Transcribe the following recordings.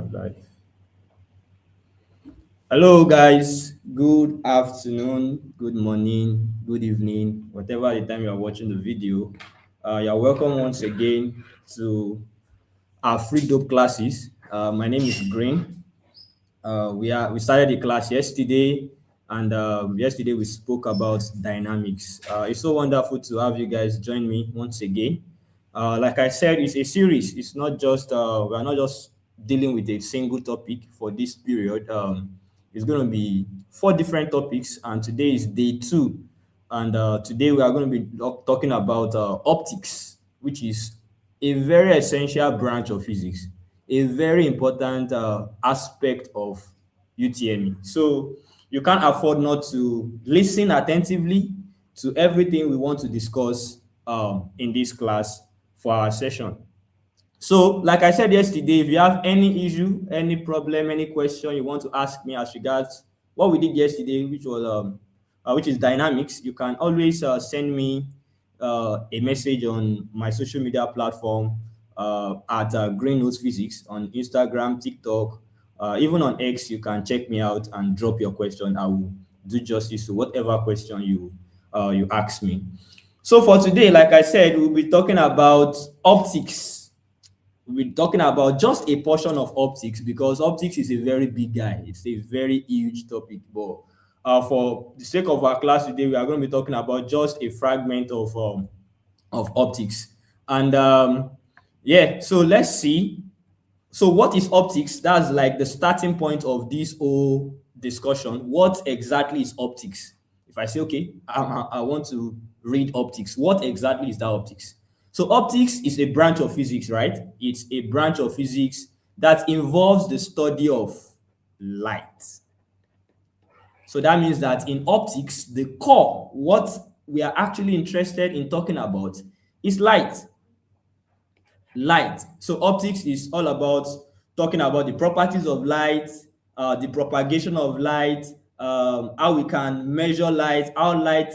Right. Hello, guys. Good afternoon, good morning, good evening, whatever the time you are watching the video. You're welcome once again to our free dope classes. My name is Green. We started the class yesterday, and yesterday we spoke about dynamics. It's so wonderful to have you guys join me once again. Like I said, it's a series. It's not just we are not just dealing with a single topic for this period. It's going to be four different topics, and today is day two. And today we are going to be talking about optics, which is a very essential branch of physics, a very important aspect of UTME. So you can't afford not to listen attentively to everything we want to discuss in this class for our session. So, like I said yesterday, if you have any issue, any problem, any question you want to ask me as regards what we did yesterday, which is dynamics, you can always send me a message on my social media platform at Green Notes Physics on Instagram, TikTok, even on X. You can check me out and drop your question. I will do justice to whatever question you ask me. So for today, like I said, we'll be talking about optics. We'll be talking about just a portion of optics because optics is a very big guy. It's a very huge topic. But for the sake of our class today, we are going to be talking about just a fragment of optics. And yeah, so let's see. So what is optics? That's like the starting point of this whole discussion. What exactly is optics? If I say, okay, I want to read optics, what exactly is that optics? So optics is a branch of physics, right? It's a branch of physics that involves the study of light. So that means that in optics, the core, what we are actually interested in talking about is light. Light. So optics is all about talking about the properties of light, the propagation of light, how we can measure light, how light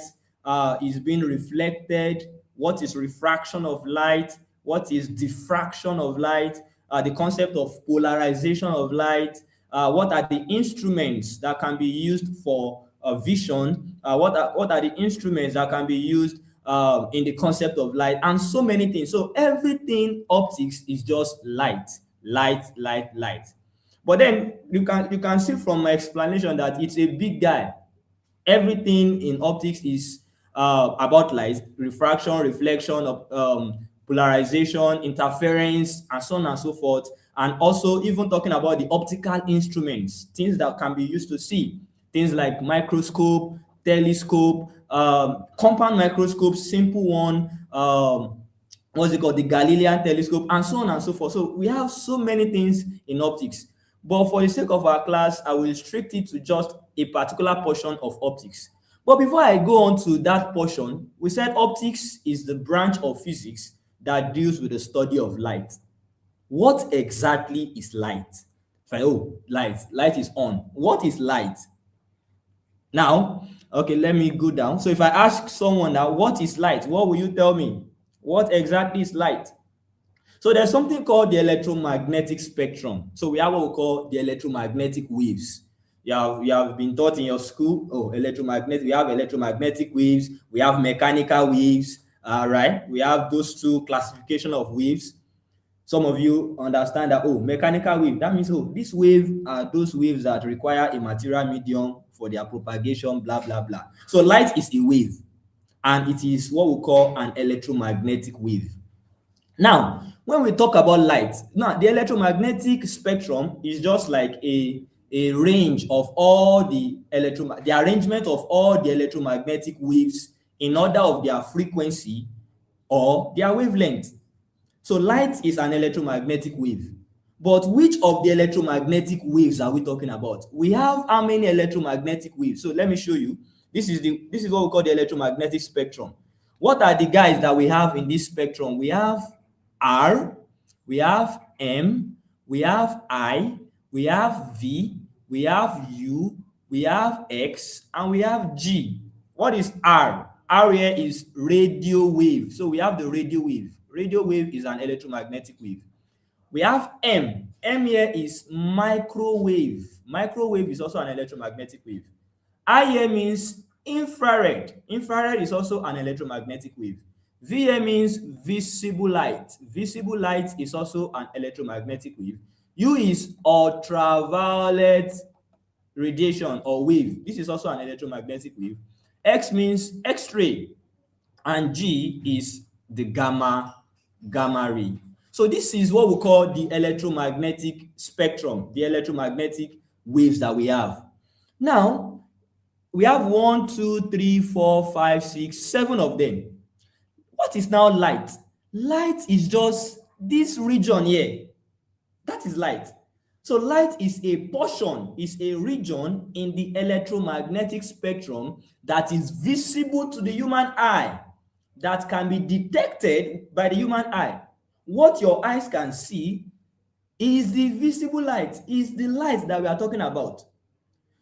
is being reflected, what is refraction of light, what is diffraction of light, the concept of polarization of light, what are the instruments that can be used for vision, what are the instruments that can be used in the concept of light, and so many things. So everything optics is just light, light, light, light. But then you can see from my explanation that it's a big guy. Everything in optics is about light, refraction, reflection, of polarization, interference, and so on and so forth. And also even talking about the optical instruments, things that can be used to see, things like microscope, telescope, compound microscope, simple one, what's it called, the Galilean telescope, and so on and so forth. So we have so many things in optics. But for the sake of our class, I will restrict it to just a particular portion of optics. But before I go on to that portion, we said optics is the branch of physics that deals with the study of light. What exactly is light? Oh, light is on. What is light? Now, okay, let me go down. So if I ask someone now, what is light? What will you tell me? What exactly is light? So there's something called the electromagnetic spectrum. So we have what we call the electromagnetic waves. You have been taught in your school, we have electromagnetic waves, we have mechanical waves, right? We have those two classification of waves. Some of you understand that, mechanical wave, that means, this wave are those waves that require a material medium for their propagation, blah, blah, blah. So light is a wave, and it is what we call an electromagnetic wave. Now, when we talk about light, now the electromagnetic spectrum is just like a range of all the arrangement of all the electromagnetic waves in order of their frequency or their wavelength. So light is an electromagnetic wave. But which of the electromagnetic waves are we talking about? We have how many electromagnetic waves? So let me show you. This is what we call the electromagnetic spectrum. What are the guys that we have in this spectrum? We have R, we have M, we have I, we have V, we have U, we have X, and we have G. What is R? R here is radio wave. So we have the radio wave. Radio wave is an electromagnetic wave. We have M. M here is microwave. Microwave is also an electromagnetic wave. I here means infrared. Infrared is also an electromagnetic wave. V here means visible light. Visible light is also an electromagnetic wave. U is ultraviolet radiation or wave. This is also an electromagnetic wave. X means X-ray, and G is the gamma ray. So this is what we call the electromagnetic spectrum, the electromagnetic waves that we have. Now, we have 1, 2, 3, 4, 5, 6, 7 of them. What is now light? Light is just this region here. That is light. So light is a portion, is a region in the electromagnetic spectrum that is visible to the human eye, that can be detected by the human eye. What your eyes can see is the visible light, is the light that we are talking about.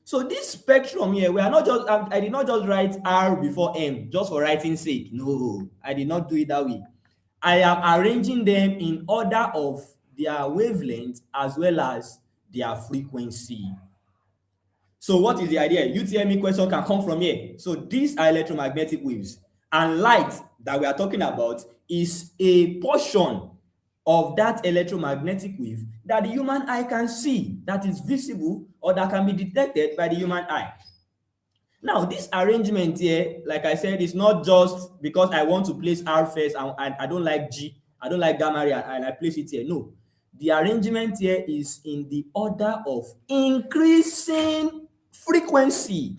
So this spectrum here, we are not just, I did not just write R before M just for writing sake. No, I did not do it that way. I am arranging them in order of their wavelength as well as their frequency. So what is the idea? UTME question can come from here. So these are electromagnetic waves, and light that we are talking about is a portion of that electromagnetic wave that the human eye can see, that is visible or that can be detected by the human eye. Now, this arrangement here, like I said, is not just because I want to place R first and I don't like G, I don't like gamma ray, and I place it here. No, the arrangement here is in the order of increasing frequency.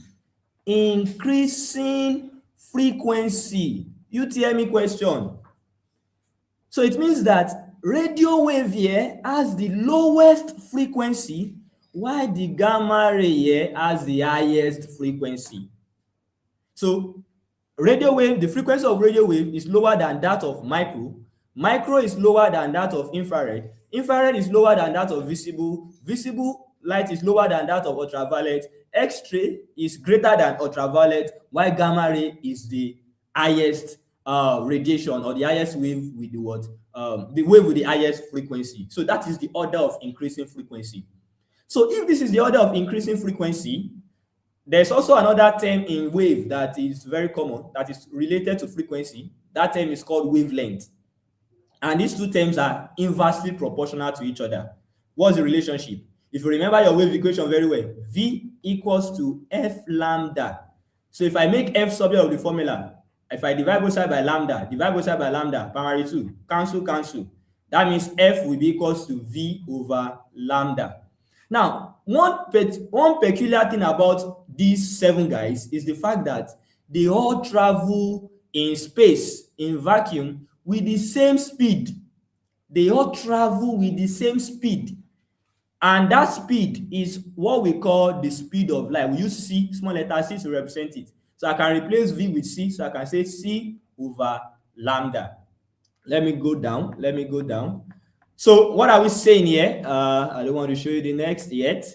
Increasing frequency. UTME question. So it means that radio wave here has the lowest frequency, while the gamma ray here has the highest frequency. So radio wave, the frequency of radio wave is lower than that of micro. Micro is lower than that of infrared. Infrared is lower than that of visible. Visible light is lower than that of ultraviolet. X-ray is greater than ultraviolet, while gamma ray is the highest radiation, or the highest wave with the what? The wave with the highest frequency. So that is the order of increasing frequency. So if this is the order of increasing frequency, there's also another term in wave that is very common, that is related to frequency. That term is called wavelength. And these two terms are inversely proportional to each other. What's the relationship? If you remember your wave equation very well, V equals to F lambda. So if I make F subject of the formula, if I divide both sides by lambda, primary 2, cancel. That means F will be equals to V over lambda. Now, one peculiar thing about these 7 guys is the fact that they all travel in space, in vacuum, with the same speed. They all travel with the same speed. And that speed is what we call the speed of light. We use C, small letter C, to represent it. So I can replace V with C, so I can say C over lambda. Let me go down. So what are we saying here? I don't want to show you the next yet.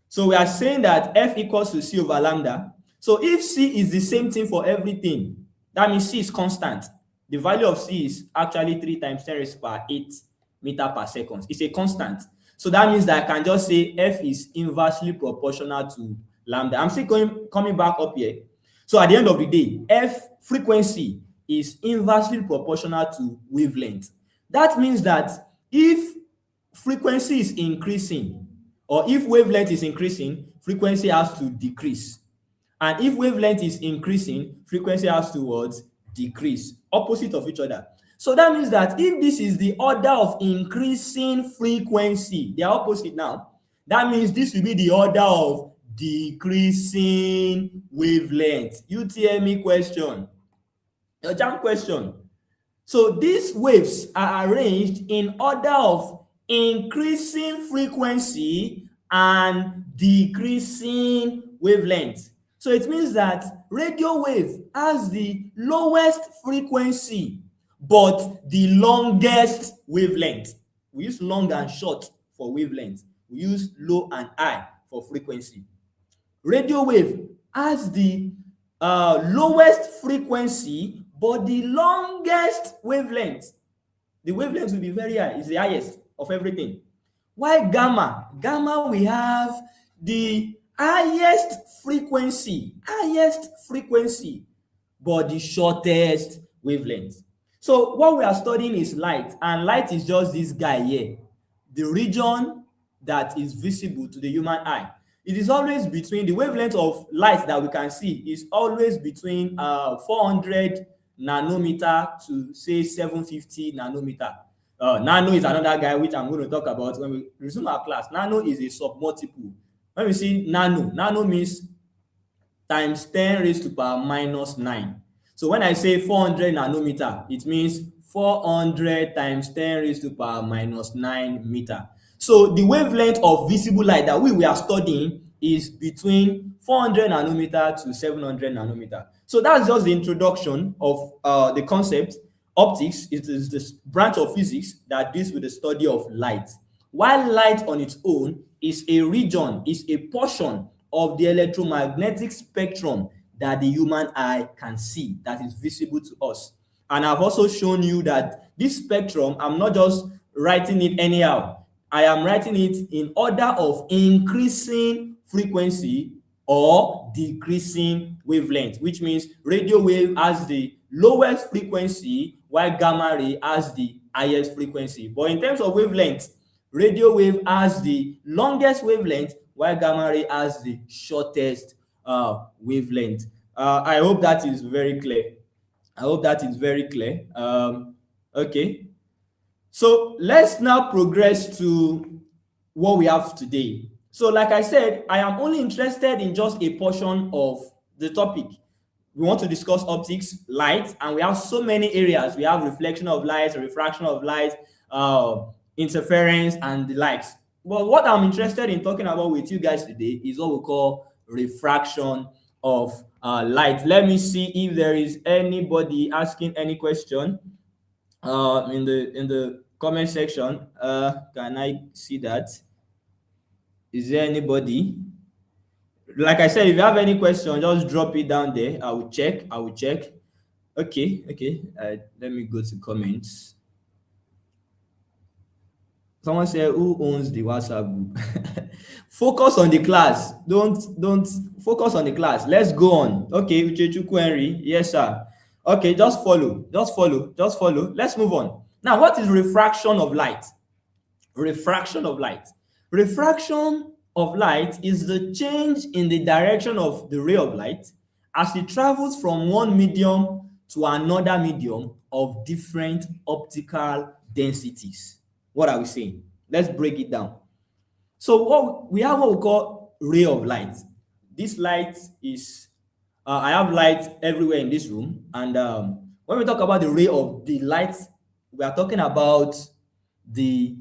So we are saying that F equals to C over lambda. So if C is the same thing for everything, that means C is constant. The value of C is actually 3 times 10 raised to 8 meter per second. It's a constant. So that means that I can just say F is inversely proportional to lambda. I'm still coming back up here. So at the end of the day, F frequency is inversely proportional to wavelength. That means that if frequency is increasing, or if wavelength is increasing, frequency has to decrease. And if wavelength is increasing, frequency has to decrease, opposite of each other. So that means that if this is the order of increasing frequency, they are opposite now, that means this will be the order of decreasing wavelength. UTME question, your JAMB question. So these waves are arranged in order of increasing frequency and decreasing wavelength. So it means that radio wave has the lowest frequency but the longest wavelength. We use long and short for wavelength. We use low and high for frequency. Radio wave has the lowest frequency but the longest wavelength. The wavelength will be very high, it's the highest of everything. Why gamma? Gamma, we have the highest frequency, but the shortest wavelength. So what we are studying is light, and light is just this guy here, the region that is visible to the human eye. It is always between the wavelength of light that we can see is always between 400 nanometer to say 750 nanometer. Nano is another guy which I'm going to talk about when we resume our class. Nano is a submultiple. When we see nano means times 10 raised to power minus 9. So when I say 400 nanometer, it means 400 times 10 raised to power minus 9 meter. So the wavelength of visible light that we are studying is between 400 nanometer to 700 nanometer. So that's just the introduction of the concept. Optics, it is this branch of physics that deals with the study of light. While light on its own is a region, is a portion of the electromagnetic spectrum that the human eye can see, that is visible to us. And I've also shown you that this spectrum, I'm not just writing it anyhow. I am writing it in order of increasing frequency or decreasing wavelength, which means radio wave has the lowest frequency while gamma ray has the highest frequency. But in terms of wavelength, radio wave has the longest wavelength while gamma ray has the shortest wavelength. I hope that is very clear. Okay. So let's now progress to what we have today. So like I said, I am only interested in just a portion of the topic. We want to discuss optics, light, and we have so many areas. We have reflection of light, refraction of light, interference, and the likes. But what I'm interested in talking about with you guys today is what we call refraction of light. Let me see if there is anybody asking any question in the comment section. Can I see that? Is there anybody? Like I said, if you have any question, just drop it down there. I will check. Okay. Let me go to comments. Someone said, who owns the WhatsApp group? Focus on the class. Don't focus on the class. Let's go on. Okay, Uchechukwu Henry. Yes, sir. Okay, just follow. Let's move on. Now, what is refraction of light? Refraction of light is the change in the direction of the ray of light as it travels from one medium to another medium of different optical densities. What are we saying? Let's break it down. So what we call ray of light. This light is, I have light everywhere in this room. And when we talk about the ray of the light, we are talking about the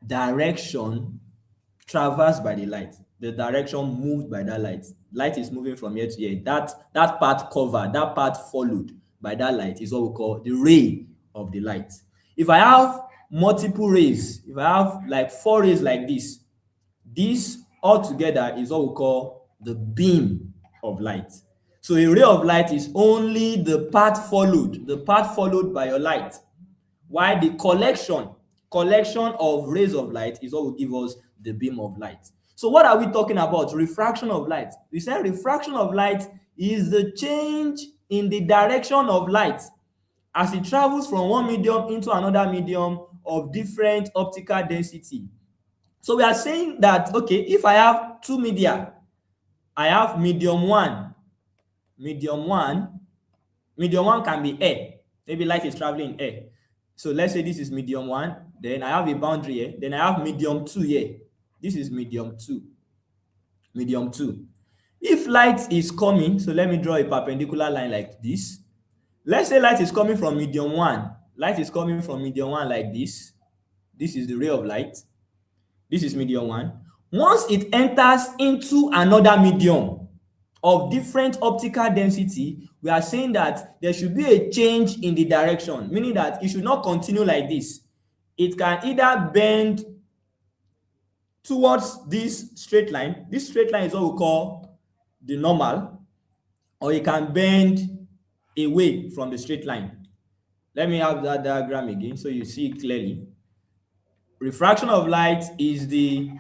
direction traversed by the light, the direction moved by that light. Light is moving from here to here. That part covered, that part followed by that light is what we call the ray of the light. If I have multiple rays, if I have like 4 rays like this all together is what we call the beam of light. So a ray of light is only the path followed by your light, while the collection of rays of light is what will give us the beam of light. So what are we talking about? Refraction of light. We said refraction of light is the change in the direction of light as it travels from one medium into another medium of different optical density. So we are saying that, okay, if I have 2 media, I have medium 1. Medium 1 can be air. Maybe light is traveling in air. So let's say this is medium 1, then I have a boundary here, then I have medium 2 here. This is medium 2. If light is coming, so let me draw a perpendicular line like this. Let's say light is coming from medium 1. Light is coming from medium 1 like this. This is the ray of light. This is medium 1. Once it enters into another medium of different optical density, we are saying that there should be a change in the direction, meaning that it should not continue like this. It can either bend towards this straight line. This straight line is what we call the normal, or it can bend away from the straight line. Let me have that diagram again so you see it clearly. Refraction of light is the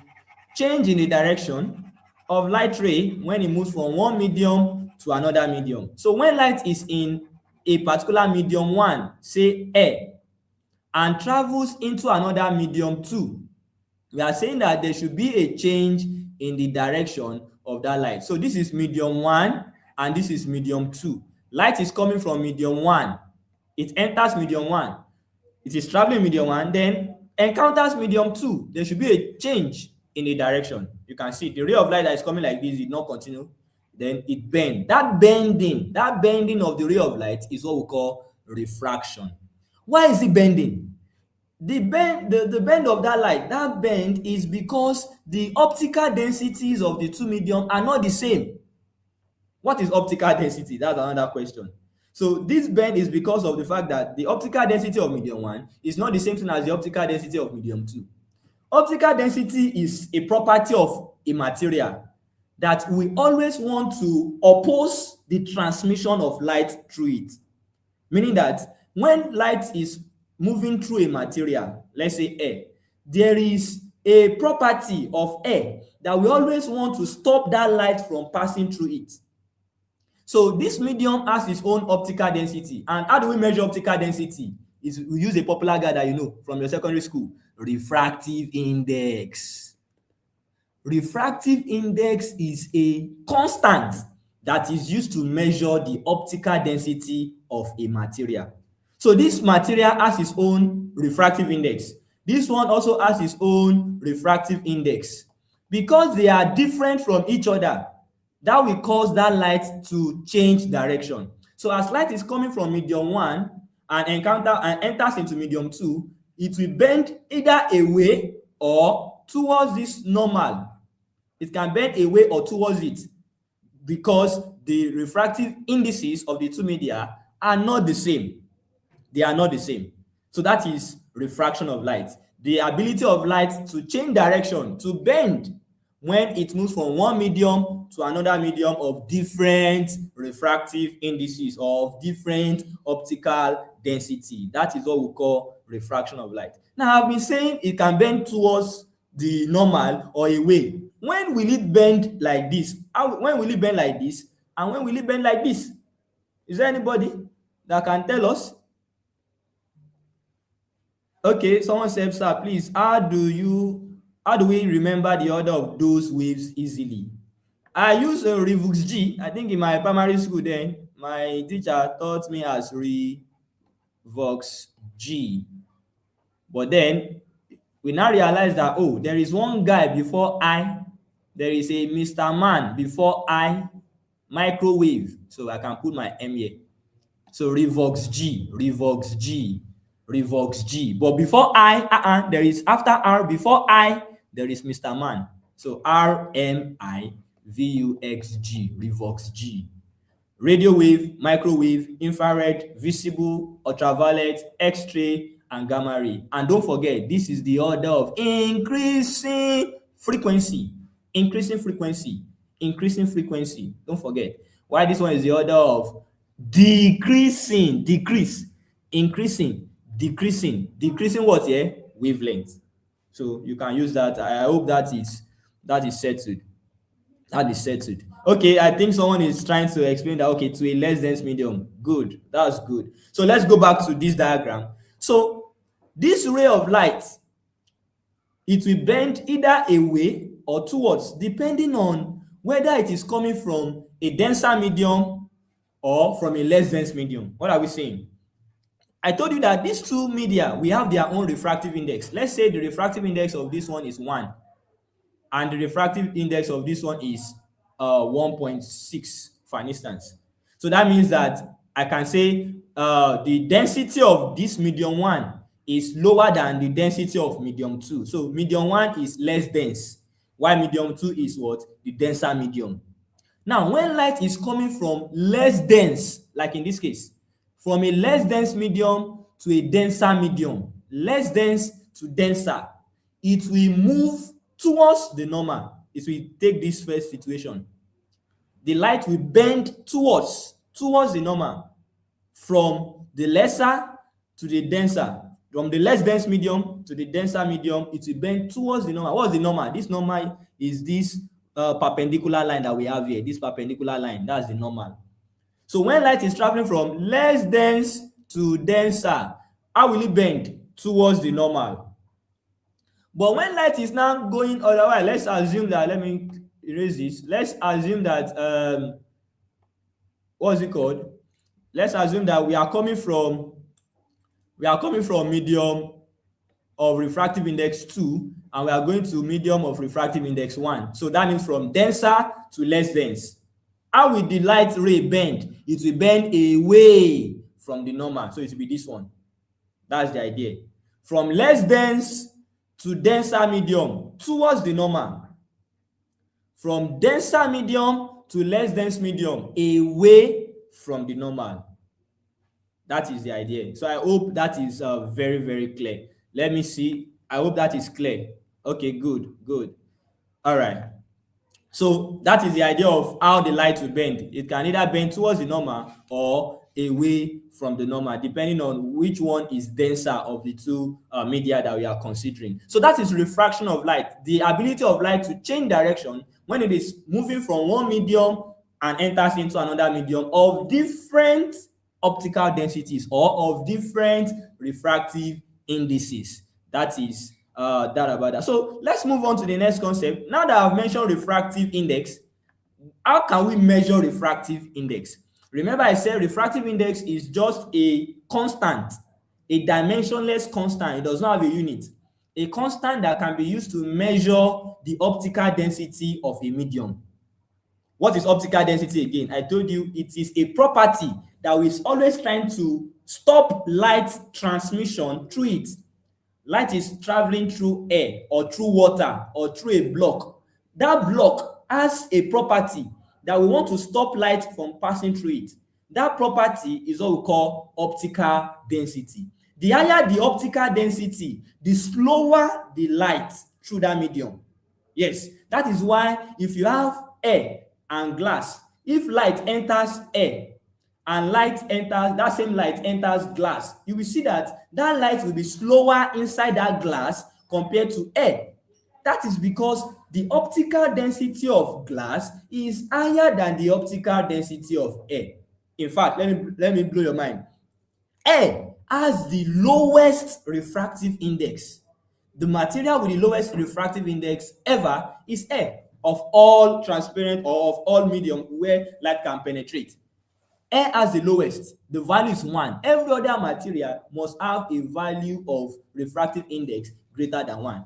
change in the direction of light ray when it moves from one medium to another medium. So when light is in a particular medium one, say air, and travels into another medium two, we are saying that there should be a change in the direction of that light. So this is medium one and this is medium two. Light is coming from medium one. It enters medium one. It is traveling medium one, then encounters medium two. There should be a change in the direction. You can see the ray of light that is coming like this did not continue. Then it bends. That bending of the ray of light is what we call refraction. Why is it bending? The bend of that light, that bend is because the optical densities of the two medium are not the same. What is optical density? That's another question. So this bend is because of the fact that the optical density of medium one is not the same thing as the optical density of medium two. Optical density is a property of a material that we always want to oppose the transmission of light through it. Meaning that when light is moving through a material, let's say air, there is a property of air that we always want to stop that light from passing through it. So this medium has its own optical density. And how do we measure optical density? Is we use a popular guide that you know from your secondary school, refractive index. Refractive index is a constant that is used to measure the optical density of a material. So this material has its own refractive index. This one also has its own refractive index. Because they are different from each other, that will cause that light to change direction. So as light is coming from medium one and enters into medium two, it will bend either away or towards this normal. It can bend away or towards it because the refractive indices of the two media are not the same. They are not the same. So that is refraction of light. The ability of light to change direction, to bend when it moves from one medium to another medium of different refractive indices or of different optical density. That is what we call refraction of light. Now, I've been saying it can bend towards the normal or away. When will it bend like this? When will it bend like this? And when will it bend like this? Is there anybody that can tell us? Okay, someone said, sir, please, how do we remember the order of those waves easily? I use a Revux G. I think in my primary school then, my teacher taught me as Revux G. But then we now realize that, oh, there is one guy before I. There is a Mr. Man before I, microwave. So I can put my M here. So Revux G, Revux G, Revux G. But before I, there is after R, before I, there is Mr. Man. So RMIVUX G, Revux G. Radio wave, microwave, infrared, visible, ultraviolet, X-ray, and gamma ray. And don't forget, this is the order of increasing frequency. Increasing frequency. Increasing frequency. Don't forget. Why this one is the order of decreasing, decrease, increasing, decreasing what here? Wavelength. So you can use that. I hope that is settled. That is settled. Okay, I think someone is trying to explain that, okay, to a less dense medium. Good, that's good. So let's go back to this diagram. So this ray of light, it will bend either away or towards, depending on whether it is coming from a denser medium or from a less dense medium. What are we saying? I told you that these two media, we have their own refractive index. Let's say the refractive index of this one is 1 and the refractive index of this one is 1.6, for an instance. So that means that I can say the density of this medium 1 is lower than the density of medium 2. So medium 1 is less dense, while medium 2 is what? The denser medium. Now, when light is coming from less dense, like in this case, from a less dense medium to a denser medium, less dense to denser, it will move towards the normal. It will take this first situation. The light will bend towards the normal, from the lesser to the denser. From the less dense medium to the denser medium, it will bend towards the normal. What's the normal? This normal is this perpendicular line that we have here. This perpendicular line, that's the normal. So when light is traveling from less dense to denser, how will it bend? Towards the normal. But when light is now going otherwise, let's assume that, let me erase this. Let's assume that, what's it called? Let's assume that we are coming from medium of refractive index 2 and we are going to medium of refractive index 1. So that means from denser to less dense. How will the light ray bend? It will bend away from the normal. So it will be this one. That's the idea. From less dense to denser medium towards the normal. From denser medium to less dense medium away from the normal. That is the idea. So I hope that is very, very clear. Let me see. I hope that is clear. Okay, good. All right. So that is the idea of how the light will bend. It can either bend towards the normal or away from the normal, depending on which one is denser of the two media that we are considering. So that is refraction of light, the ability of light to change direction when it is moving from one medium and enters into another medium of different optical densities or of different refractive indices. That is that about that. So let's move on to the next concept. Now that I've mentioned refractive index, how can we measure refractive index? Remember I said refractive index is just a constant, a dimensionless constant. It does not have a unit. A constant that can be used to measure the optical density of a medium. What is optical density again? I told you it is a property that is always trying to stop light transmission through it. Light is traveling through air or through water or through a block. That block has a property that we want to stop light from passing through it. That property is what we call optical density. The higher the optical density, the slower the light through that medium. Yes, that is why if you have air and glass, if light enters air and that same light enters glass, you will see that light will be slower inside that glass compared to air. That is because the optical density of glass is higher than the optical density of air. In fact, let me blow your mind. Air has the lowest refractive index. The material with the lowest refractive index ever is air, of all transparent or of all medium where light can penetrate. Air has the lowest. The value is 1. Every other material must have a value of refractive index greater than 1.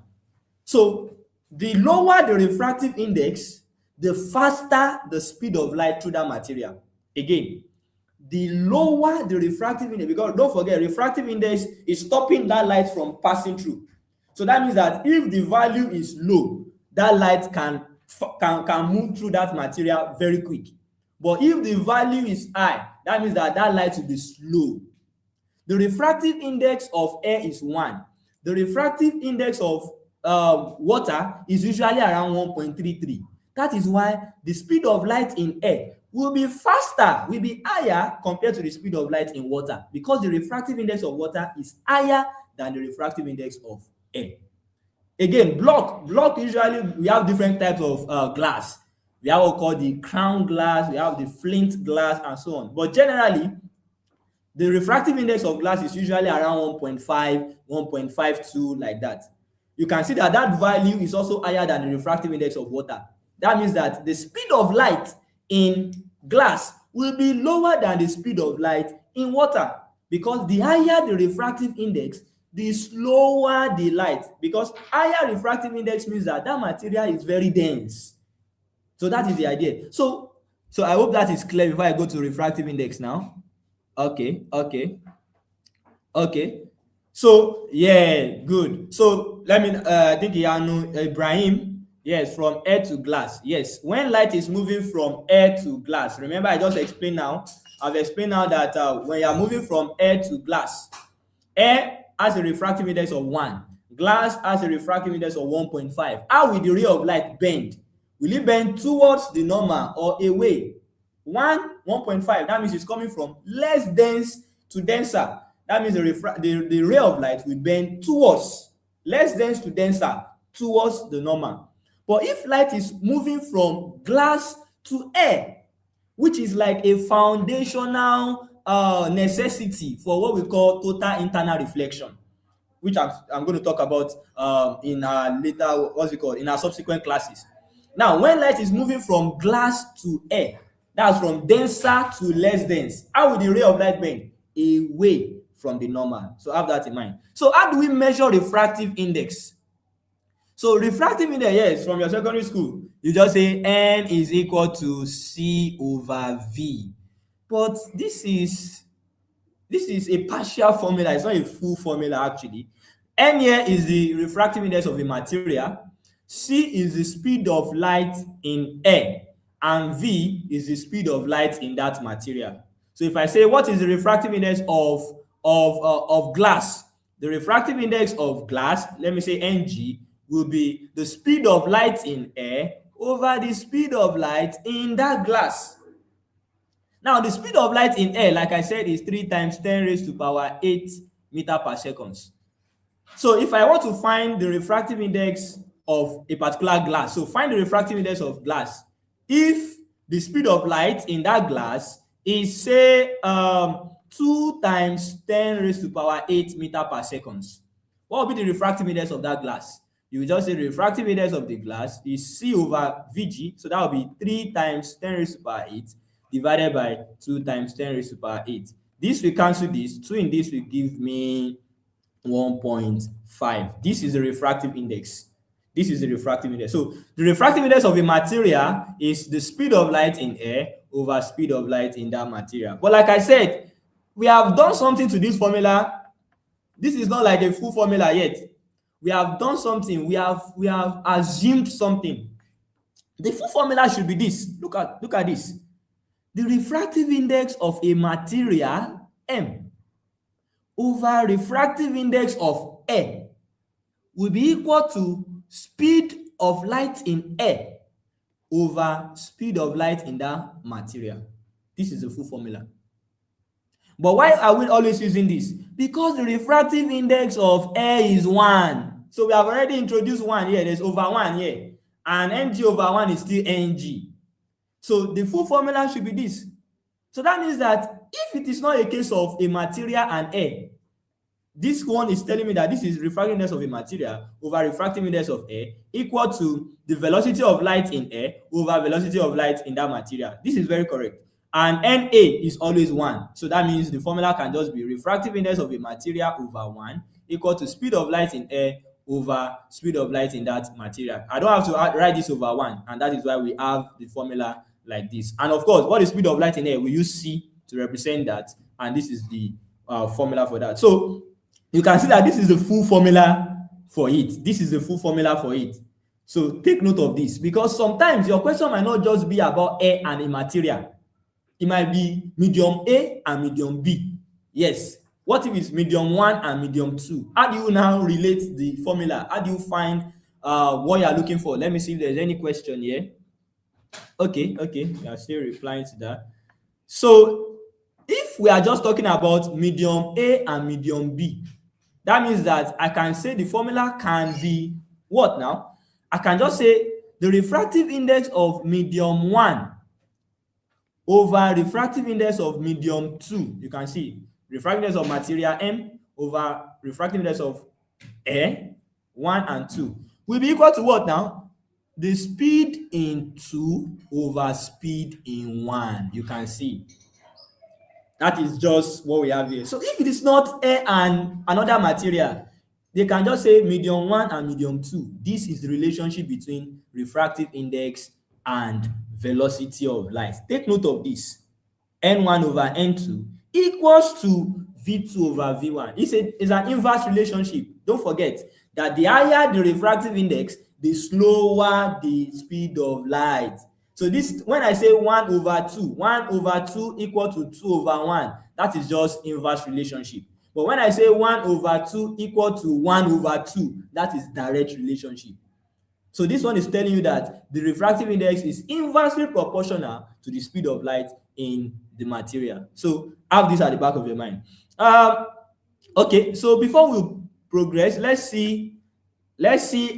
So the lower the refractive index, the faster the speed of light through that material. Again, the lower the refractive index, because don't forget, refractive index is stopping that light from passing through. So that means that if the value is low, that light can move through that material very quick. But if the value is high, that means that light will be slow. The refractive index of air is 1. The refractive index of water is usually around 1.33. That is why the speed of light in air will be faster, will be higher compared to the speed of light in water, because the refractive index of water is higher than the refractive index of air. Again, block usually we have different types of glass. We have what we call the crown glass, we have the flint glass, and so on. But generally, the refractive index of glass is usually around 1.5, 1.52, like that. You can see that value is also higher than the refractive index of water. That means that the speed of light in glass will be lower than the speed of light in water, because the higher the refractive index, the slower the light, because higher refractive index means that material is very dense. So that is the idea. So I hope that is clear before I go to refractive index now. Okay. So yeah, good. So let me I think Ibrahim, yes, from air to glass. Yes, when light is moving from air to glass, remember I just explained now. I've explained now that when you are moving from air to glass, air has a refractive index of 1. Glass has a refractive index of 1.5. How will the ray of light bend? Will it bend towards the normal or away? 1.5. That means it's coming from less dense to denser. That means the ray of light will bend towards, less dense to denser, towards the normal. But if light is moving from glass to air, which is like a foundational necessity for what we call total internal reflection, which I'm going to talk about in our later, what's it called, in our subsequent classes. Now, when light is moving from glass to air, that's from denser to less dense, how will the ray of light bend? Away from the normal. So have that in mind. So how do we measure refractive index? So refractive index, yes, from your secondary school, you just say N is equal to C over V. But this is a partial formula. It's not a full formula actually. N here is the refractive index of a material. C is the speed of light in air, and V is the speed of light in that material. So if I say what is the refractive index of glass, the refractive index of glass, let me say Ng, will be the speed of light in air over the speed of light in that glass. Now, the speed of light in air, like I said, is 3 times 10 raised to power 8 meter per second. So if I want to find the refractive index of a particular glass, so find the refractive index of glass. If the speed of light in that glass is, say, 2 times 10 raised to power 8 meter per second, what will be the refractive index of that glass? You will just say the refractive index of the glass is C over Vg, so that will be 3 times 10 raised to power 8 divided by 2 times 10 raised to power 8. This will cancel this. 2 in this will give me 1.5. This is the refractive index. This is the refractive index. So the refractive index of a material is the speed of light in air over speed of light in that material. But like I said, we have done something to this formula. This is not like a full formula yet. We have done something. We have assumed something. The full formula should be this. Look at this. The refractive index of a material, M, over refractive index of air will be equal to speed of light in air over speed of light in that material. This is the full formula. But why are we always using this? Because the refractive index of air is 1. So we have already introduced 1 here. There's over 1 here. And Ng over 1 is still Ng. So the full formula should be this. So that means that if it is not a case of a material and air, this one is telling me that this is refractive index of a material over refractive index of air equal to the velocity of light in air over velocity of light in that material. This is very correct. And Na is always 1. So that means the formula can just be refractive index of a material over 1 equal to speed of light in air over speed of light in that material. I don't have to write this over 1, and that is why we have the formula like this. And of course, what is speed of light in air? We use C to represent that, and this is the formula for that. So you can see that this is the full formula for it. This is the full formula for it. So take note of this, because sometimes your question might not just be about air and a material. It might be medium A and medium B. Yes. What if it's medium 1 and medium 2? How do you now relate the formula? How do you find what you are looking for? Let me see if there's any question here. Okay, we are still replying to that. So if we are just talking about medium A and medium B, that means that I can say the formula can be what now? I can just say the refractive index of medium 1 over refractive index of medium 2. You can see refractive index of material M over refractive index of air 1 and 2 will be equal to what now? The speed in 2 over speed in 1. You can see. That is just what we have here. So if it is not air and another material, they can just say medium 1 and medium 2. This is the relationship between refractive index and velocity of light. Take note of this. N1 over N2 equals to V2 over V1. It's an inverse relationship. Don't forget that the higher the refractive index, the slower the speed of light. So this, when I say 1 over 2, 1 over 2 equal to 2 over 1, that is just inverse relationship. But when I say 1 over 2 equal to 1 over 2, that is direct relationship. So this one is telling you that the refractive index is inversely proportional to the speed of light in the material. So have this at the back of your mind. Okay, so before we progress, let's see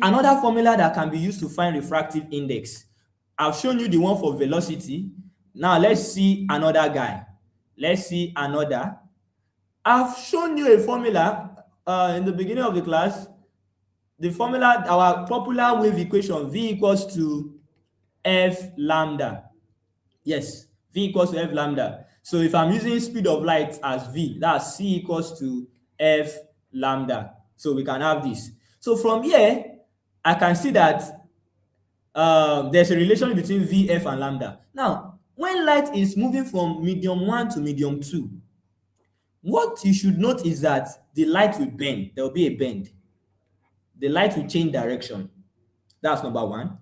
another formula that can be used to find refractive index. I've shown you the one for velocity. Now let's see another guy. Let's see another. I've shown you a formula in the beginning of the class. The formula, our popular wave equation, V equals to F lambda. Yes, V equals to F lambda. So if I'm using speed of light as V, that's C equals to F lambda. So we can have this. So from here, I can see that there's a relation between V, F, and lambda. Now, when light is moving from medium 1 to medium 2, what you should note is that the light will bend. There will be a bend. The light will change direction. That's number one,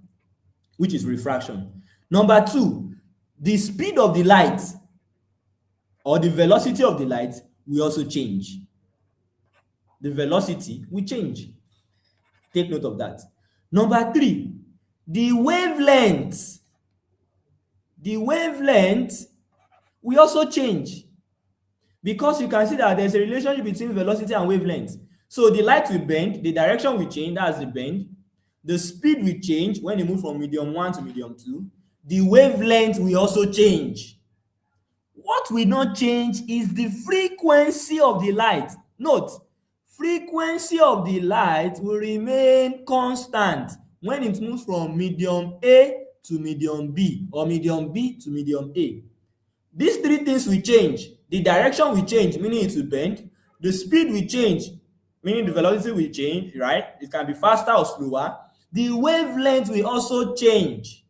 which is refraction. Number two, the speed of the light or the velocity of the light will also change. The velocity will change. Take note of that. Number three, the wavelength will also change, because you can see that there's a relationship between velocity and wavelength. So the light will bend, the direction will change, that's the bend. The speed will change when you move from medium 1 to medium 2. The wavelength will also change. What will not change is the frequency of the light. Note, frequency of the light will remain constant when it moves from medium A to medium B or medium B to medium A. These three things will change. The direction will change, meaning it will bend. The speed will change, meaning the velocity will change, right? It can be faster or slower. The wavelength will also change,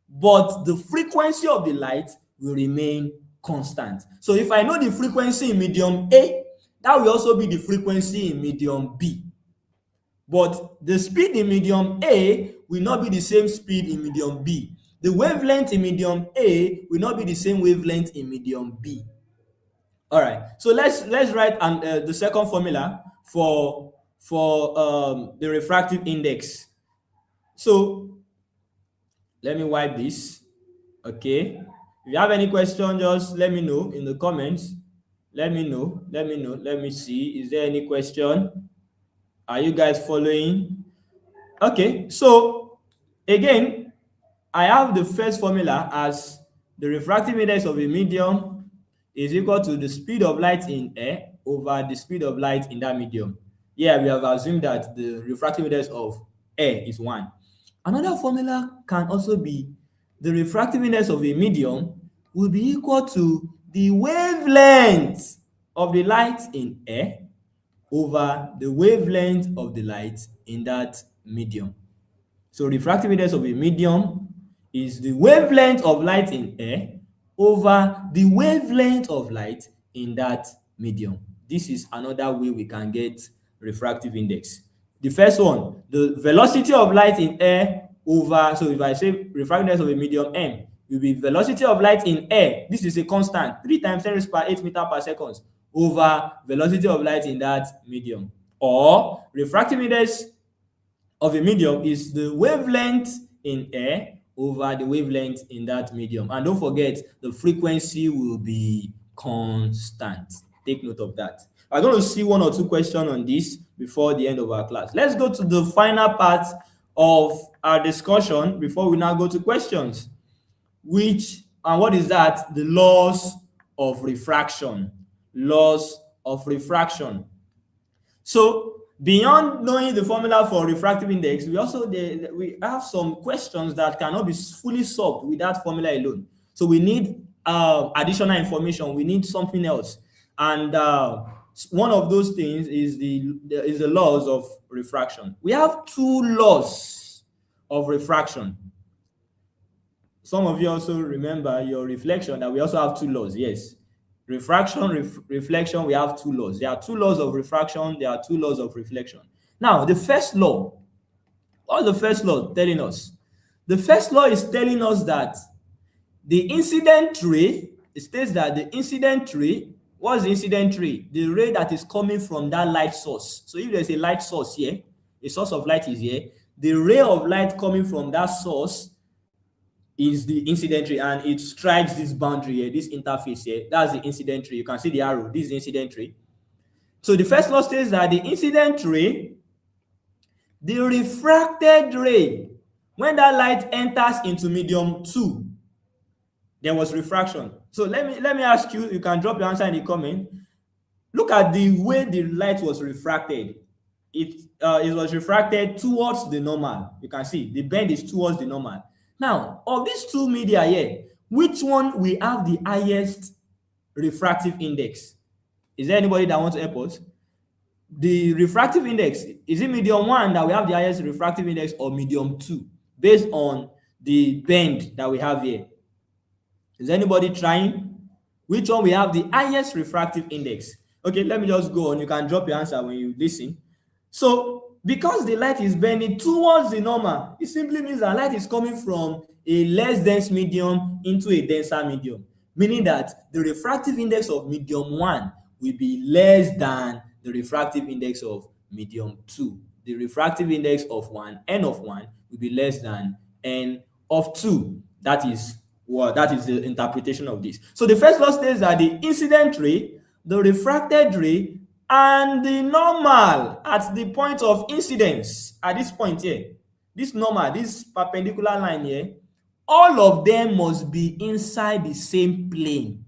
but the frequency of the light will remain constant. So if I know the frequency in medium A, that will also be the frequency in medium B. But the speed in medium A will not be the same speed in medium B. The wavelength in medium A will not be the same wavelength in medium B. All right, so let's write the second formula for the refractive index. So let me wipe this. Okay, if you have any question, just let me know in the comments. Let me know. Let me see. Is there any question? Are you guys following? Okay, so again, I have the first formula as the refractive index of a medium is equal to the speed of light in air over the speed of light in that medium. Here we have assumed that the refractive index of air is 1. Another formula can also be the refractive index of a medium will be equal to the wavelength of the light in air over the wavelength of the light in that medium. So refractive index of a medium is the wavelength of light in air over the wavelength of light in that medium. This is another way we can get refractive index. The first one, the velocity of light in air over, so if I say refractive index of a medium m, will be velocity of light in air. This is a constant, 3 times 10 raised to power 8 meters per second over velocity of light in that medium. Or refractive index of a medium is the wavelength in air over the wavelength in that medium. And don't forget, the frequency will be constant. Take note of that. We're going to see 1 or 2 questions on this before the end of our class. Let's go to the final part of our discussion before we now go to questions. What is that? The laws of refraction. Laws of refraction. So beyond knowing the formula for refractive index, we have some questions that cannot be fully solved with that formula alone. So we need additional information. We need something else, and one of those things is the laws of refraction. We have 2 laws of refraction. Some of you also remember your reflection that we also have 2 laws. Yes. Refraction, reflection, we have 2 laws. There are 2 laws of refraction, there are 2 laws of reflection. Now, the first law, what is the first law telling us? The first law is telling us that the incident ray, it states that the incident ray, what is the incident ray? The ray that is coming from that light source. So if there's a light source here, a source of light is here, the ray of light coming from that source is the incident ray, and it strikes this boundary here, this interface here. That's the incident ray. You can see the arrow. This is the incident ray. So the first law says that the incident ray, the refracted ray, when that light enters into medium 2, there was refraction. So let me ask you, you can drop your answer in the comment. Look at the way the light was refracted. It was refracted towards the normal. You can see the bend is towards the normal. Now, of these two media here, which one will have the highest refractive index? Is there anybody that wants to help us? The refractive index, is it medium 1 that we have the highest refractive index, or medium 2, based on the bend that we have here? Is anybody trying? Which one we have the highest refractive index? Okay, let me just go on. You can drop your answer when you listen. So, because the light is bending towards the normal, it simply means that light is coming from a less dense medium into a denser medium, meaning that the refractive index of medium 1 will be less than the refractive index of medium 2. The refractive index of n of 1 will be less than n of 2. That is the interpretation of this. So the first law states that the incident ray, the refracted ray, and the normal at the point of incidence, at this point here, this normal, this perpendicular line here, all of them must be inside the same plane.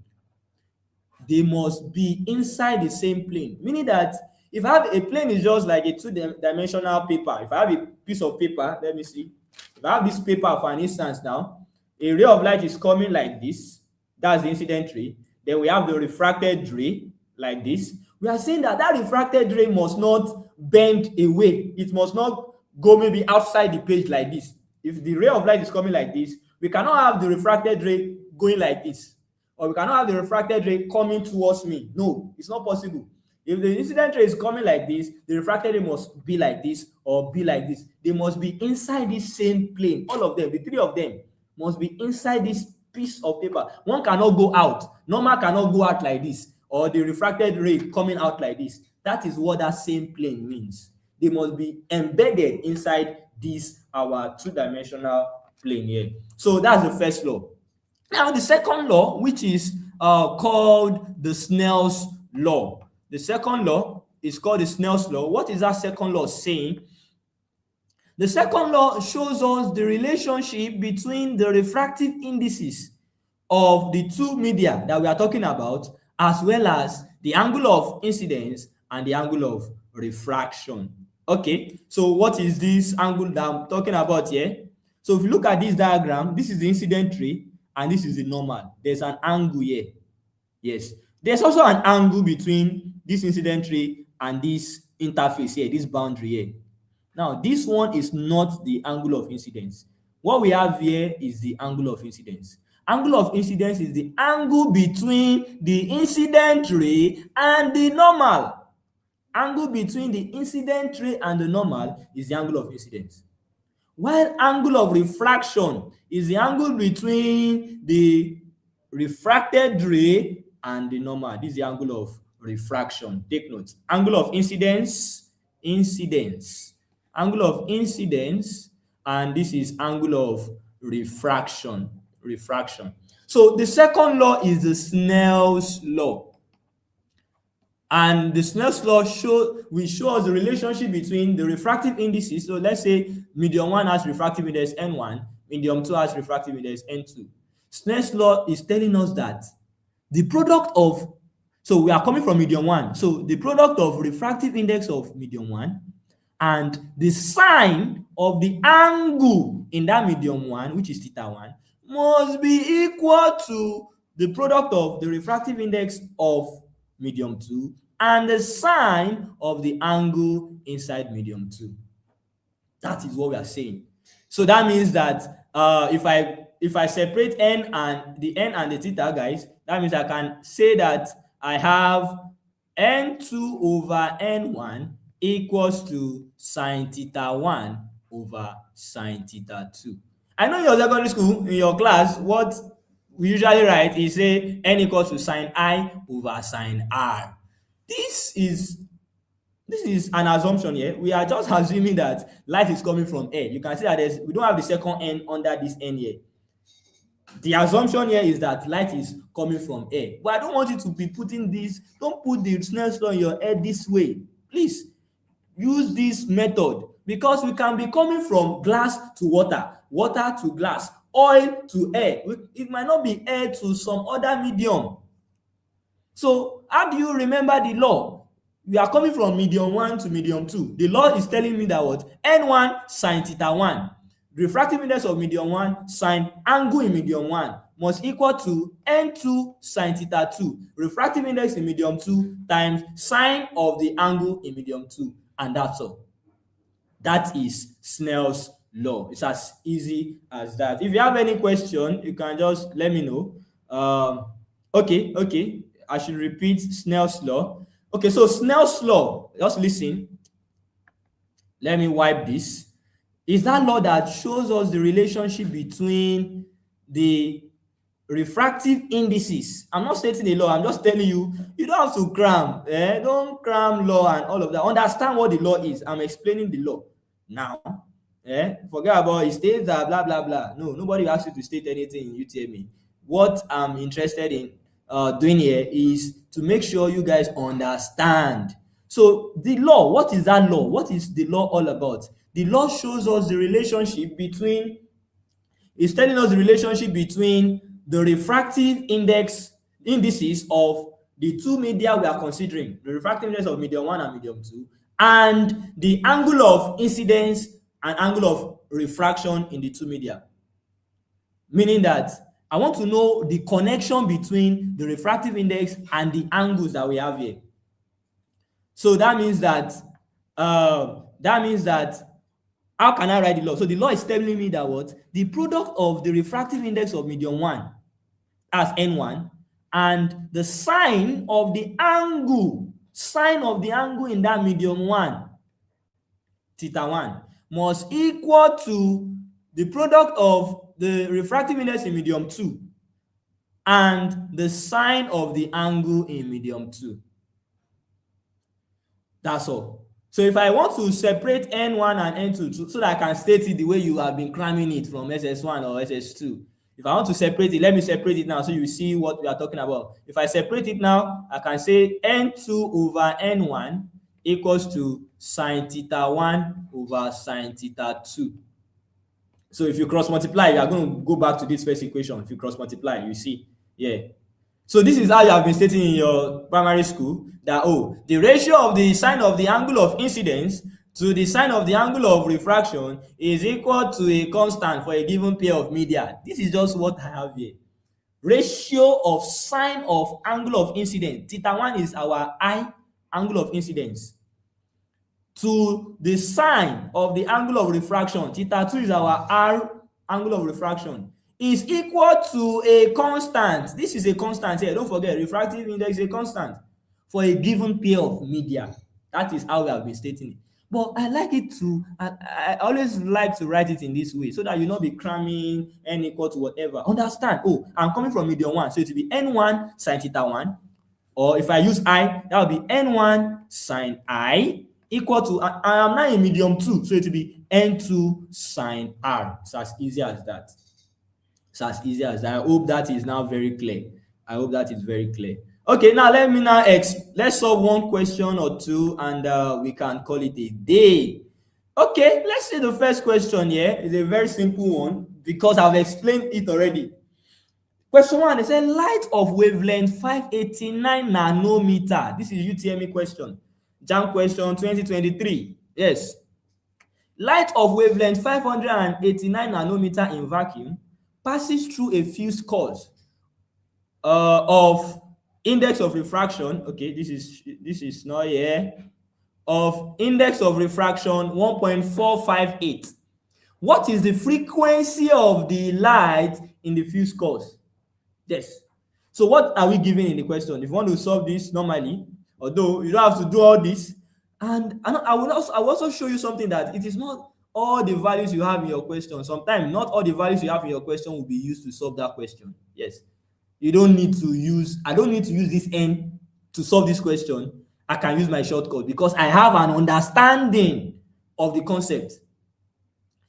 They must be inside the same plane, meaning that if I have a plane, is just like a two-dimensional paper. If I have a piece of paper, let me see. If I have this paper, for an instance now, a ray of light is coming like this. That's the incident ray. Then we have the refracted ray like this. We are saying that that refracted ray must not bend away. It must not go maybe outside the page like this. If the ray of light is coming like this, we cannot have the refracted ray going like this. Or we cannot have the refracted ray coming towards me. No, it's not possible. If the incident ray is coming like this, the refracted ray must be like this or be like this. They must be inside this same plane. All of them, the three of them, must be inside this piece of paper. One cannot go out. Normal cannot go out like this, or the refracted ray coming out like this. That is what that same plane means. They must be embedded inside this our two-dimensional plane here. So that's the first law. Now the second law, which is called the Snell's law. The second law is called the Snell's law. What is that second law saying? The second law shows us the relationship between the refractive indices of the two media that we are talking about, as well as the angle of incidence and the angle of refraction. Okay, so what is this angle that I'm talking about here? So if you look at this diagram, this is the incident ray and this is the normal. There's an angle here. Yes, there's also an angle between this incident ray and this interface here, this boundary here. Now, this one is not the angle of incidence. What we have here is the angle of incidence. Angle of incidence is the angle between the incident ray and the normal. Angle between the incident ray and the normal is the angle of incidence. While angle of refraction is the angle between the refracted ray and the normal. This is the angle of refraction. Take note. Angle of incidence, incidence. Angle of incidence, and this is angle of refraction. Refraction. So the second law is the Snell's law. And the Snell's law will show us the relationship between the refractive indices. So let's say medium 1 has refractive index N1, medium 2 has refractive index N2. Snell's law is telling us that the product of, so we are coming from medium 1, so the product of refractive index of medium 1 and the sine of the angle in that medium 1, which is theta 1, must be equal to the product of the refractive index of medium 2 and the sine of the angle inside medium 2. That is what we are saying. So that means that if I separate n and the theta, guys, that means I can say that I have n2 over n1 equals to sine theta 1 over sine theta 2. I know in your secondary school, in your class, what we usually write is say n equals to sine I over sine R. This is an assumption here. We are just assuming that light is coming from air. You can see that we don't have the second n under this n here. The assumption here is that light is coming from air, but I don't want you to be putting this. Don't put the Snell's law in your head this way. Please use this method, because we can be coming from glass to water, water to glass, oil to air. It might not be air to some other medium. So how do you remember the law? We are coming from medium 1 to medium 2. The law is telling me that what? N1 sine theta 1. Refractive index of medium 1 sine angle in medium 1 must equal to N2 sine theta 2. Refractive index in medium 2 times sine of the angle in medium 2. And that's all. That is Snell's law. It's as easy as that. If you have any question, you can just let me know. Okay. I should repeat Snell's law. Okay, so Snell's law, just listen. Let me wipe this. Is that law that shows us the relationship between the refractive indices. I'm not stating the law, I'm just telling you, you don't have to cram. Don't cram law and all of that. Understand what the law is. I'm explaining the law now. Forget about it states that blah blah blah. No, nobody asks you to state anything in UTME. What I'm interested in doing here is to make sure you guys understand. So the law, what is that law? What is the law all about? The law shows us the relationship between, it's telling us the relationship between the refractive indices of the two media we are considering, the refractive index of medium 1 and medium 2, and the angle of incidence and angle of refraction in the two media. Meaning that I want to know the connection between the refractive index and the angles that we have here. So that means that how can I write the law? So the law is telling me that what? The product of the refractive index of medium 1 as N1 and the sine of the angle in that medium 1, theta 1, must equal to the product of the refractive index in medium 2 and the sine of the angle in medium 2. That's all. So if I want to separate N1 and N2 so that I can state it the way you have been cramming it from SS1 or SS2, if I want to separate it, let me separate it now so you see what we are talking about. If I separate it now, I can say N2 over N1 equals to sine theta 1 over sine theta 2. So if you cross multiply, you are going to go back to this first equation. If you cross multiply, you see, yeah. So this is how you have been stating in your primary school that, the ratio of the sine of the angle of incidence to the sine of the angle of refraction is equal to a constant for a given pair of media. This is just what I have here. Ratio of sine of angle of incidence. Theta 1 is our I angle of incidence. To the sine of the angle of refraction. Theta 2 is our R angle of refraction. Is equal to a constant. This is a constant here. Don't forget, refractive index is a constant for a given pair of media. That is how we have been stating it. But I like it to, I always like to write it in this way so that you not be cramming n equal to whatever. Understand? I'm coming from medium 1, so it will be N1 sine theta 1. Or if I use I, that will be N1 sine I equal to, I am now in medium 2, so it will be N2 sine R. It's as easy as that. It's as easy as that. I hope that is now very clear. I hope that is very clear. Okay, now let's solve one question or two and we can call it a day. Okay, let's see the first question here. It's a very simple one because I've explained it already. Question 1, it said light of wavelength 589 nanometer. This is UTME question. JAM question 2023. Yes. Light of wavelength 589 nanometer in vacuum passes through a fused cause of index of refraction. Okay, this is not here. Of index of refraction 1.458. What is the frequency of the light in the fused cause? Yes. So what are we given in the question? If you want to solve this normally, although you don't have to do all this, and I will also show you something that it is not all the values you have in your question. Sometimes not all the values you have in your question will be used to solve that question. Yes. I don't need to use this n to solve this question. I can use my shortcut because I have an understanding of the concept.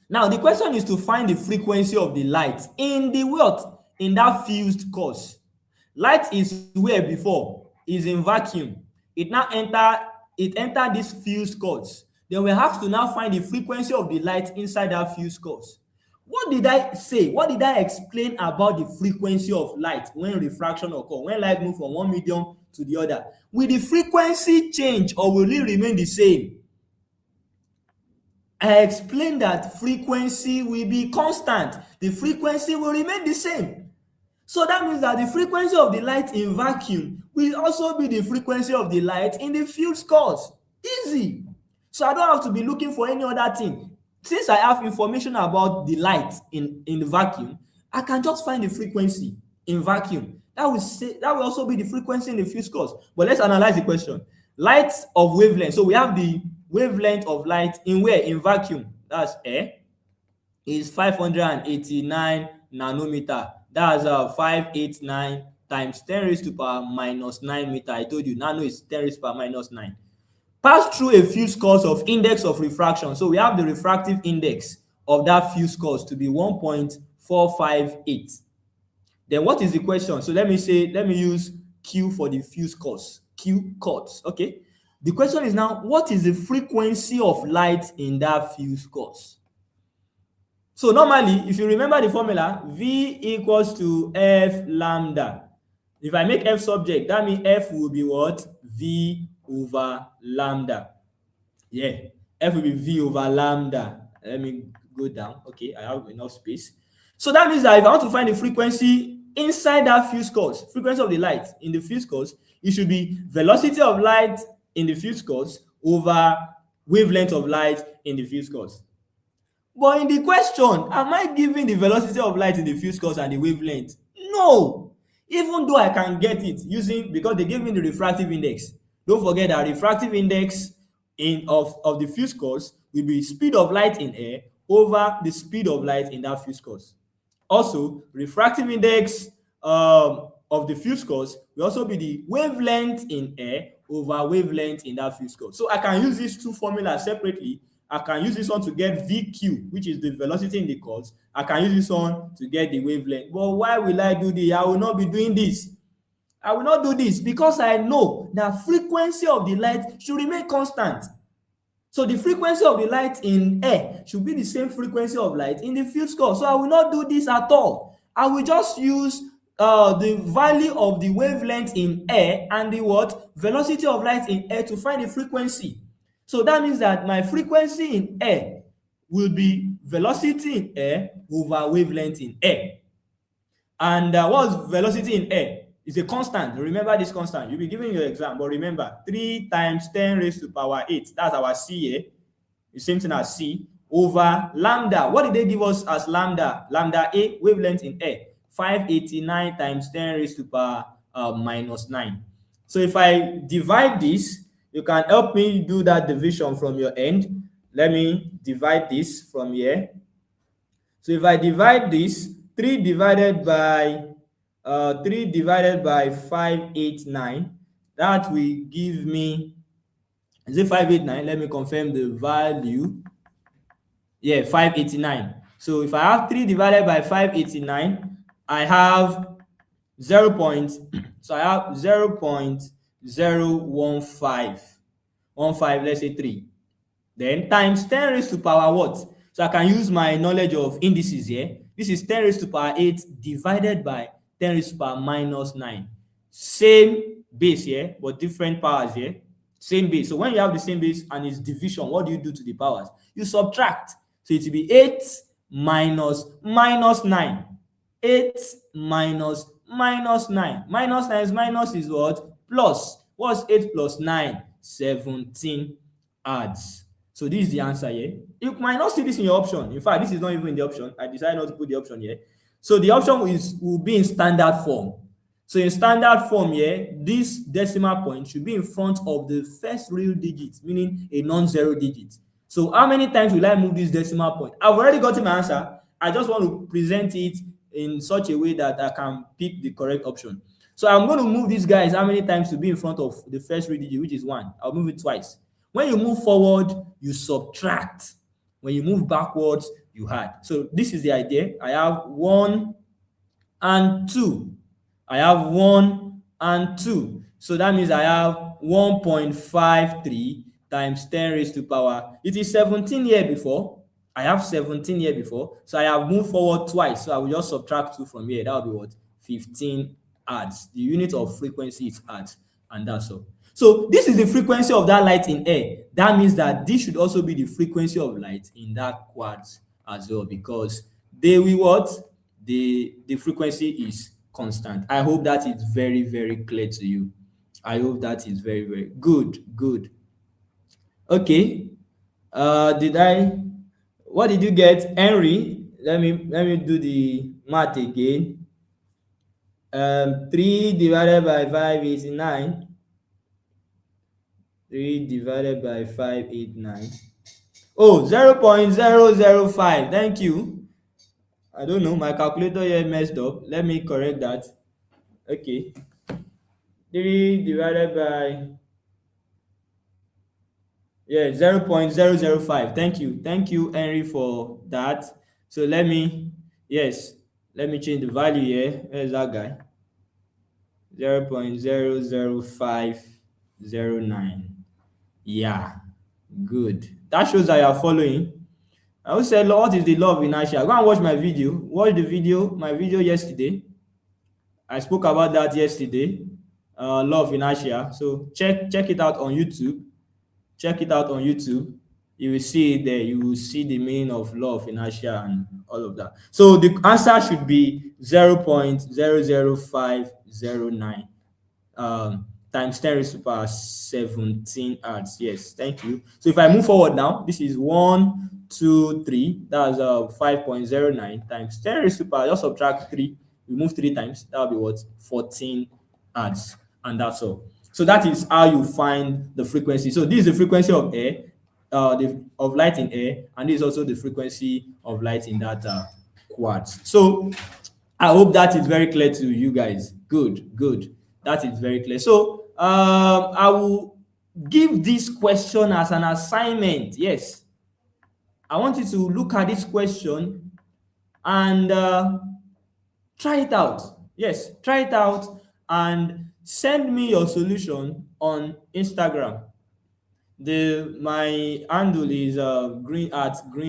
Now the question is to find the frequency of the light in the what? in that fused cause. Light is where before? Is in vacuum. It now enter this fused cause. Then we have to now find the frequency of the light inside that fused cause. What did I say? What did I explain about the frequency of light when refraction occur, when light move from one medium to the other? Will the frequency change or will it remain the same? I explained that frequency will be constant. The frequency will remain the same. So that means that the frequency of the light in vacuum will also be the frequency of the light in the fused cause. Easy. So I don't have to be looking for any other thing. Since I have information about the light in the vacuum, I can just find the frequency in vacuum. That will also be the frequency in the fused cause. But let's analyze the question. Light of wavelength. So we have the wavelength of light in where? In vacuum. That's air. Is 589 nanometer. That's 589 times 10 raised to power minus 9 meter. I told you nano is 10 raised to power minus 9. Pass through a fused cause of index of refraction. So we have the refractive index of that fused cause to be 1.458. Then what is the question? So let me use Q for the fused cause. Q cause. Okay. The question is now, what is the frequency of light in that fused cause? So normally, if you remember the formula, V equals to F lambda. If I make F subject, that means F will be what? V over lambda. Yeah, F will be V over lambda. Let me go down. Okay, I have enough space. So that means that if I want to find the frequency inside that fused cause, frequency of the light in the fused cause, it should be velocity of light in the fused cause over wavelength of light in the fused cause. But in the question, am I giving the velocity of light in the fused cause and the wavelength? No. Even though I can get it because they gave me the refractive index. Don't forget that refractive index of the fused cause will be speed of light in air over the speed of light in that fused cause. Also, refractive index of the fused cause will also be the wavelength in air over wavelength in that fused cause. So I can use these two formulas separately. I can use this one to get VQ, which is the velocity in the cause. I can use this one to get the wavelength. But why will I do this? I will not be doing this. I will not do this because I know that frequency of the light should remain constant. So the frequency of the light in air should be the same frequency of light in the fused cause. So I will not do this at all. I will just use the value of the wavelength in air and the velocity of light in air to find the frequency. So that means that my frequency in air will be velocity in air over wavelength in air. And what's velocity in air? It's a constant. Remember this constant. You'll be giving your exam, but remember 3 times 10 raised to power 8. That's our C here. The same thing as C over lambda. What did they give us as lambda? Lambda A, wavelength in air. 589 times 10 raised to power minus 9. So if I divide this, you can help me do that division from your end. Let me divide this from here. So if I divide this, 3 divided by 589, that will give me, is it 589? Let me confirm the value. Yeah, 589. So if I have 3 divided by 589, I have 0.015. Let's say 3. Then times 10 raised to power what? So I can use my knowledge of indices here. This is 10 raised to power 8 divided by 10 raised to power minus 9. Same base here, but different powers here. Same base. So when you have the same base and it's division, what do you do to the powers? You subtract. So it will be 8 minus 9. 8 minus 9. Minus times minus is what? Plus. What's 8 plus 9? 17 adds. So this is the answer here. You might not see this in your option. In fact, this is not even in the option. I decided not to put the option here. So the option will be in standard form. So in standard form here, this decimal point should be in front of the first real digit, meaning a non-zero digit. So how many times will I move this decimal point? I've already gotten my answer. I just want to present it in such a way that I can pick the correct option. So I'm going to move these guys how many times to be in front of the first real digit, which is 1. I'll move it twice. When you move forward, you subtract. When you move backwards, you add. So this is the idea. I have 1 and 2. I have 1 and 2. So that means I have 1.53 times 10 raised to power. It is 17 here before. I have 17 here before. So I have moved forward twice. So I will just subtract 2 from here. That will be what? 15 hertz. The unit of frequency is hertz. And that's all. So this is the frequency of that light in air. That means that this should also be the frequency of light in that quartz as well, because they will what? The frequency is constant. I hope that is very, very clear to you. I hope that is very, very good. Good. Okay. Did I? What did you get, Henry? Let me do the math again. 3 divided by 5 is 9. 3 divided by 5 is 9. Oh, 0.005. Thank you. I don't know, my calculator here messed up. Let me correct that. Okay. 3 divided by 0.005. Thank you, Henry, for that. So let me change the value here. Where's that guy? 0.00509. Yeah, good. That shows that you are following. I would say, what is the law of inertia? Go and watch my video. Watch my video yesterday. I spoke about that yesterday. Law of inertia. So check it out on YouTube. Check it out on YouTube. You will see it there. You will see the meaning of law of inertia and all of that. So the answer should be 0.00509 times 10 raised to power 17 hertz. Yes, thank you. So if I move forward now, this is 1, 2, 3. That's 5.09 times 10 raised to power. Just subtract 3. We move 3 times. That will be what? 14 hertz. And that's all. So that is how you find the frequency. So this is the frequency of air, of light in air, and this is also the frequency of light in that quartz. So I hope that is very clear to you guys. Good. That is very clear. So I will give this question as an assignment. Yes, I want you to look at this question and try it out. Yes, try it out and send me your solution on Instagram. My handle is green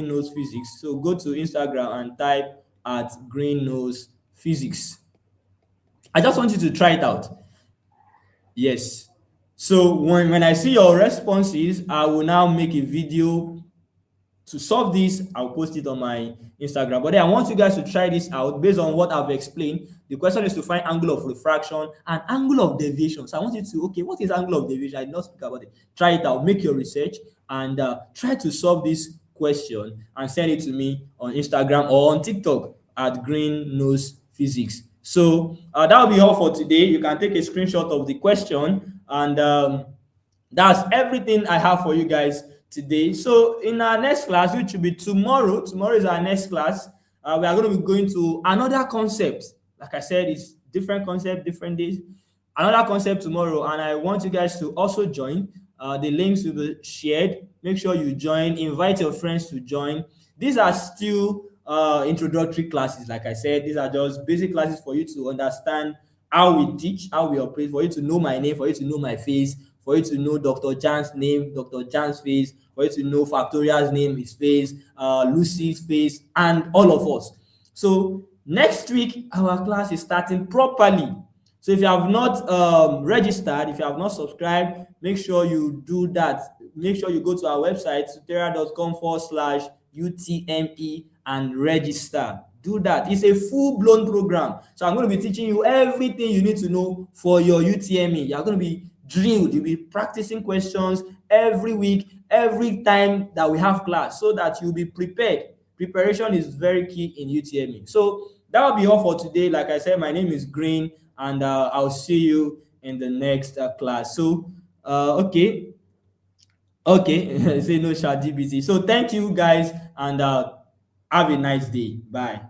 nose physics. So go to Instagram and type at green nose physics. I just want you to try it out. Yes. So when I see your responses, I will now make a video to solve this. I'll post it on my Instagram. But then I want you guys to try this out based on what I've explained. The question is to find angle of refraction and angle of deviation. So I want you to, okay, what is angle of deviation? I did not speak about it. Try it out, make your research, and try to solve this question and send it to me on Instagram or on TikTok at Green Nose Physics. So that will be all for today. You can take a screenshot of the question, and that's everything I have for you guys today. So in our next class, which will be tomorrow is our next class. We are going to be going to another concept. Like I said, it's different concept, different days. Another concept tomorrow, and I want you guys to also join. The links will be shared. Make sure you join. Invite your friends to join. These are still introductory classes. Like I said, these are just basic classes for you to understand how we teach, how we operate, for you to know my name, for you to know my face, for you to know Dr. Jan's name, Dr. Jan's face, for you to know Factorial's name, his face, Lucy's face, and all of us. So next week, our class is starting properly. So if you have not registered, if you have not subscribed, make sure you do that. Make sure you go to our website, sutera.com/UTME and register. Do that. It's a full-blown program. So I'm going to be teaching you everything you need to know for your UTME. You're going to be drilled. You'll be practicing questions every week, every time that we have class, so that you'll be prepared. Preparation is very key in UTME. So that will be all for today. Like I said, my name is Green, and I'll see you in the next class. So, okay. Say no ChatGPT. So thank you guys, and have a nice day. Bye.